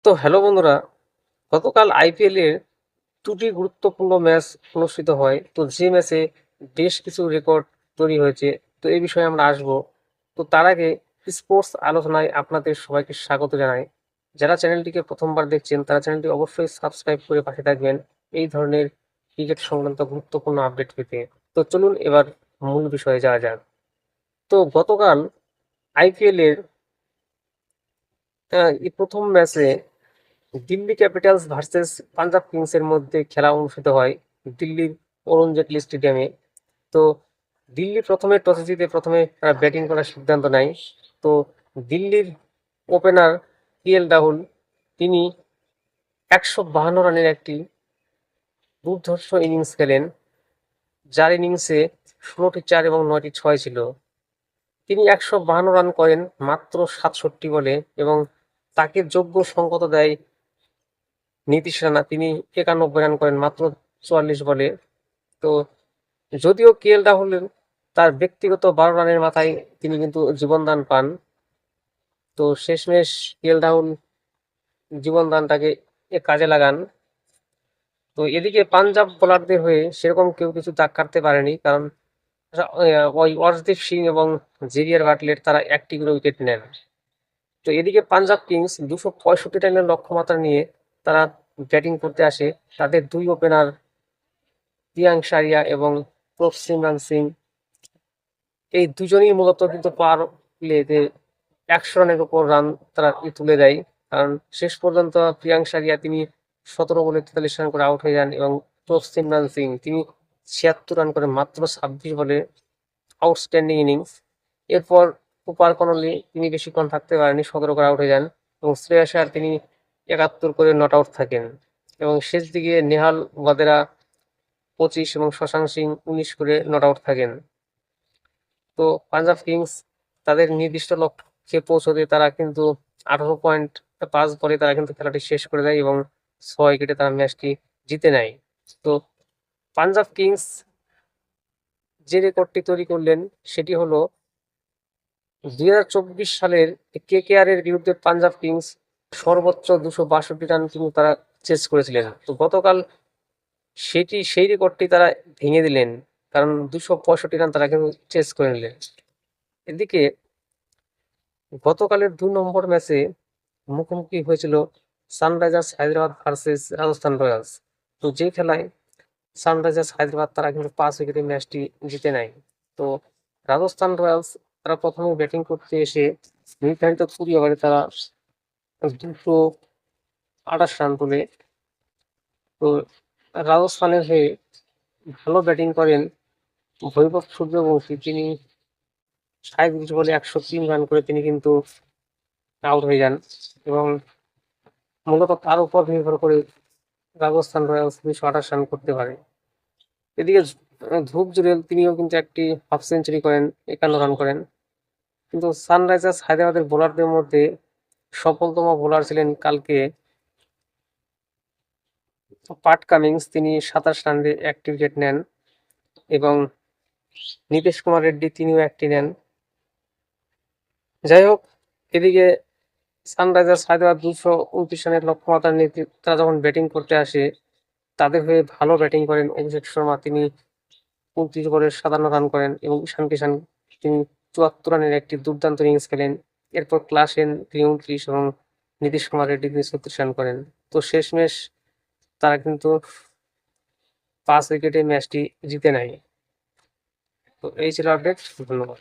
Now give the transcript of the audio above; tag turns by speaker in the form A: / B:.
A: তো হ্যালো বন্ধুরা, গতকাল আইপিএল এর দুটি গুরুত্বপূর্ণ ম্যাচ অনুষ্ঠিত হয়। তো যে ম্যাচে বেশ কিছু রেকর্ড তৈরি হয়েছে। তো এই বিষয়ে আমরা আসবো। তো তার আগে স্পোর্টস আলোচনায় আপনাদের সবাইকে স্বাগত জানাই। যারা চ্যানেলটিকে প্রথমবার দেখছেন তারা চ্যানেলটি অবশ্যই সাবস্ক্রাইব করে পাশে থাকবেন এই ধরনের ক্রিকেট সংক্রান্ত গুরুত্বপূর্ণ আপডেট পেতে। তো চলুন এবার মূল বিষয়ে যাওয়া যাক। তো গতকাল আইপিএল এর এই প্রথম ম্যাচে দিল্লি ক্যাপিটালস ভার্সেস পাঞ্জাব কিংসের মধ্যে খেলা অনুষ্ঠিত হয় দিল্লির অরুণ জেটলি স্টেডিয়ামে। তো দিল্লি প্রথমে টসে জিতে প্রথমে তারা ব্যাটিং করার সিদ্ধান্ত নেয়। তো দিল্লির ওপেনার রাহুল তিনি 152 রানের একটি দুর্ধর্ষ ইনিংস খেলেন, যার ইনিংসে 16টি 4 এবং 9টি 6 ছিল। তিনি 152 রান করেন মাত্র 67 বলে এবং তাকে যোগ্য সঙ্গত দেয় নীতিশ রানা। তিনি 91 রান করেন মাত্র 44 বলে। তো যদিও রাহুল তার ব্যক্তিগত 12 রানের মাথায় তিনি কিন্তু জীবনদান পান। তো শেষমেশ রাহুল জীবনদানটাকে কাজে লাগান। তো এদিকে পাঞ্জাব বোলারদের হয়ে সেরকম কেউ কিছু দাগ কাটতে পারেনি, কারণ ওই অর্শদীপ সিং এবং জেভিয়ার বাটলেট তারা একটি করে উইকেট নেন। তো এদিকে পাঞ্জাব কিংস 265 রানের লক্ষ্যমাত্রা নিয়ে তারা ব্যাটিং করতে আসে। তাদের দুই ওপেনার প্রিয়াঙ্ক সারিয়া এবং প্রভ সিমরান সিং, এই দুজনই মূলত কিন্তু পার প্লেতে 100 রানের উপর রান তারা তুলে দেয়। কারণ শেষ পর্যন্ত প্রিয়াঙ্ক সারিয়া তিনি 17 বলে 43 রান করে আউট হয়ে যান এবং প্রভ সিমরান সিং তিনি 76 রান করে মাত্র 26 বলে। Outstanding innings. এরপর কুপার কনলি তিনি বেশিক্ষণ থাকতে পারেনি, 17 করে আউট হয়ে যান এবং শ্রেয়াস আয়ার তিনি 71 করে নট আউট থাকেন এবং শেষ দিকে নেহাল ওয়াদেরা 25 এবং শশাঙ্ক সিং 19 করে নট আউট থাকেন। তো পাঞ্জাব কিংস তাদের নির্দিষ্ট লক্ষ্যে পৌঁছতে তারা কিন্তু 18.5 বলে তারা কিন্তু খেলাটি শেষ করে দেয় এবং 6 উইকেটে তারা ম্যাচটি জিতে নেয়। তো পাঞ্জাব কিংস যে রেকর্ডটি তৈরি করলেন সেটি হলো 2024 সালের কেকেআর এর বিরুদ্ধে পাঞ্জাব কিংস সর্বোচ্চ 262 রান কিন্তু তারা চেস করেছিলেন। তো গতকাল সেই রেকর্ডটি তারা ভেঙে দিলেন, কারণ 265 রান তারা কিন্তু চেস করে নিলেন। এদিকে গতকালের 2 নম্বর ম্যাচে মুখোমুখি হয়েছিল Sunrisers Hyderabad versus Rajasthan Royals. তো যে খেলায় সানরাইজার্স হায়দ্রাবাদ তারা কিন্তু 5 উইকেটে ম্যাচটি জিতে নেয়। তো রাজস্থান রয়্যালস তারা প্রথমে ব্যাটিং করতে এসে নির্ধারিত 20 ওভারে তারা 228 রান তোলে। তো রাজস্থানের হয়ে ভালো ব্যাটিং করেন বৈভব সূর্যবংশী, তিনি 37 বলে 103 রান করে তিনি কিন্তু আউট হয়ে যান এবং মূলত তার উপর নির্ভর করে রাজস্থান রয়্যালস 228 রান করতে পারে। এদিকে ধ্রুব জুরেল তিনিও কিন্তু একটি হাফ সেঞ্চুরি করেন, 51 রান করেন। কিন্তু সানরাইজার্স হায়দ্রাবাদের বোলারদের মধ্যে সফলতম বোলার ছিলেন কালকে পাট কামিন্স, তিনি 27 রানে একটি উইকেট নেন এবং নীতিশ কুমার রেড্ডি তিনিও একটি নেন। যাই হোক, এদিকে সানরাইজার্স হায়দ্রাবাদ 229 রানের লক্ষ্যমাত্রা নিয়ে তারা যখন ব্যাটিং করতে আসে তাদের হয়ে ভালো ব্যাটিং করেন অভিষেক শর্মা, তিনি 29 বলে 57 রান করেন এবং ঈশান কিষান তিনি 74 রানের একটি দুর্দান্ত ইনিংস খেলেন। এরপর ক্লাসেন তিনি 29 এবং নীতিশ কুমার রেড্ডি তিনি 36 রান করেন। তো শেষমেশ তারা কিন্তু 5 উইকেটে ম্যাচটি জিতে নেয়। তো এই ছিল আপডেট। ধন্যবাদ।